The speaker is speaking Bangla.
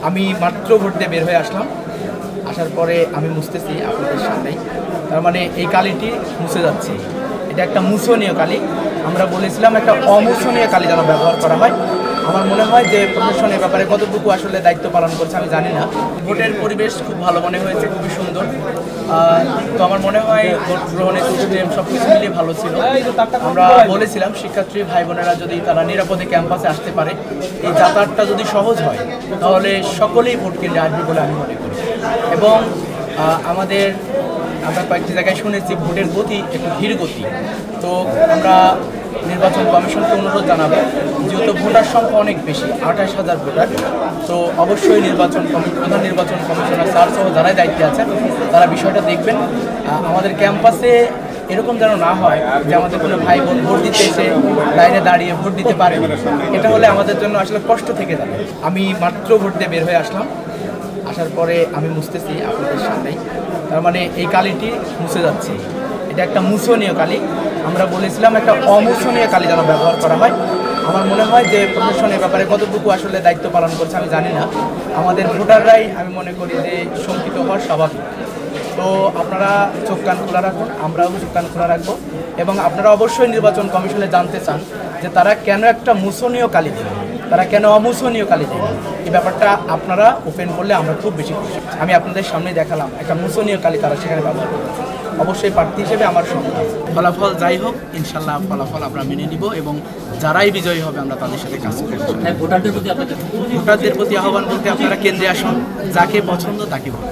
আমি মাত্র ভোট দিয়ে বের হয়ে আসলাম। আসার পরে আমি মুছতেছি আপনাদের সামনেই। তার মানে এই কালিটি মুছে যাচ্ছে। এটা একটা মুছনীয় কালি। আমরা বলেছিলাম একটা অমুছনীয় কালি যেন ব্যবহার করা হয়। আমার মনে হয় যে প্রশাসনের ব্যাপারে কতটুকু আসলে দায়িত্ব পালন করছে আমি জানি না। ভোটের পরিবেশ খুব ভালো মনে হয়েছে, খুবই সুন্দর। তো আমার মনে হয় ভোট গ্রহণের সিস্টেম সব কিছু মিলিয়ে ভালো ছিল। আমরা বলেছিলাম শিক্ষার্থী ভাই বোনেরা যদি তারা নিরাপদে ক্যাম্পাসে আসতে পারে, এই যাতায়াতটা যদি সহজ হয় তাহলে সকলেই ভোট কেন্দ্রে আসবে বলে আমি মনে করি। এবং আমরা কয়েকটি জায়গায় শুনেছি ভোটের গতি একটু ধীর গতি। তো আমরা নির্বাচন কমিশনকে অনুরোধ জানাবো, যেহেতু ভোটার সংখ্যা অনেক বেশি, 28,000 ভোটার, তো অবশ্যই প্রধান নির্বাচন কমিশনার স্যার সহ যারাই দায়িত্বে আছেন তারা বিষয়টা দেখবেন। আমাদের ক্যাম্পাসে এরকম যেন না হয় যে আমাদের কোনো ভাই বোন ভোট দিতে এসে লাইনে দাঁড়িয়ে ভোট দিতে পারে। এটা হলে আমাদের জন্য আসলে কষ্ট থেকে যাবে। আমি মাত্র ভোট দিয়ে বের হয়ে আসলাম। আসার পরে আমি মুছতেছি আপনাদের সামনেই। তার মানে এই কালিটি মুছে যাচ্ছে। এটা একটা মুছনীয় কালি। আমরা বলেছিলাম একটা অমুছনীয় কালি যেন ব্যবহার করা হয়। আমার মনে হয় যে প্রশাসনের ব্যাপারে কতটুকু আসলে দায়িত্ব পালন করছে আমি জানি না। আমাদের ভোটাররাই আমি মনে করি যে শঙ্কিত হওয়ার স্বাভাবিক। তো আপনারা চোখ কান খোলা রাখুন, আমরাও চোখ কান খোলা রাখবো। এবং আপনারা অবশ্যই নির্বাচন কমিশনে জানতে চান যে তারা কেন একটা মুছনীয় কালি দেবে, তারা কেন অমুছনীয় কালি দেবে। এই ব্যাপারটা আপনারা ওপেন করলে আমরা খুব বেশি খুশি। আমি আপনাদের সামনে দেখালাম একটা মুছনীয় কালি তারা সেখানে ব্যবহার করবে। অবশ্যই প্রার্থী হিসেবে আমার সংখ্যা ফলাফল যাই হোক ইনশাল্লাহ ফলাফল আমরা মেনে নিব এবং যারাই বিজয়ী হবে আমরা তাদের সাথে কাজ করব। ভোটারদের প্রতি আহ্বান বলতে আপনারা কেন্দ্রে আসুন, যাকে পছন্দ তাকে ভোট।